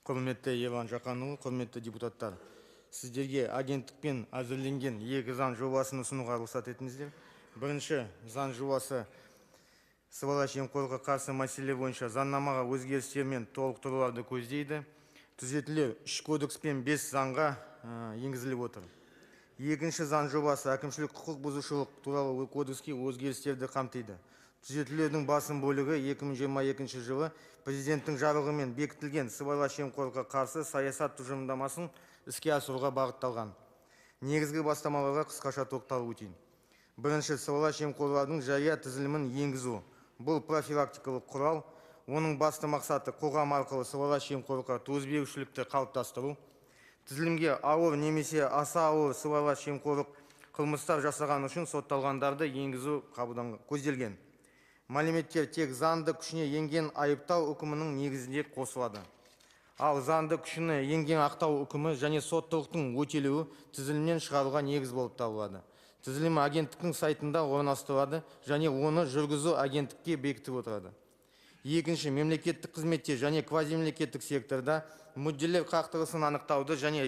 Құрметті Ерлан Жақанұлы, құрметті депутаттар. Сіздерге агенттікпен әзірленген екі заң жобасын ұсынуға рұқсат етіңіздер. Бірінші заң жобасы сыбайлас жемқорлыққа қарсы мәселе бойынша заңнамаға өзгерістер мен толықтыруларды көздейді. Түзетулер 3 кодекс пен 5 заңға енгізіліп отыр. Екінші заң жобасы әкімшілік құқық бұзушылық туралы кодекске өзгерістерді қамтиды. Түзетулердің басым бөлігі 2022 жылы президенттің жарлығымен бекітілген сыбайлас жемқорлыққа қарсы саясат тұжырымдамасын іске асыруға бағытталған. Негізгі бастамаларға қысқаша тоқталып өтейін. Бірінші, сыбайлас жемқорлардың жария тізілімін енгізу. Бұл профилактикалық құрал. Оның басты мақсаты қоғам арқылы сыбайлас жемқорлыққа төзбеушілікті қалыптастыру. Тізілімге ауыр немесе аса ауыр сыбайлас жемқорлық қылмыстар жасаған үшін сотталғандарды енгізу көзделген. Мәліметтер тек заңды күшіне енген айыптау үкімінің негізінде қосылады. Ал заңды күшіне енген ақтау үкімі және соттылықтың өтелуі тізілімнен шығаруға негіз болып табылады. Тізілім агенттіктің сайтында орналастырылады және оны жүргізу агенттікке бекітіп отырады. Екінші, мемлекеттік қызметте және квазимемлекеттік секторда мүдделер қақтығысын анықтауды және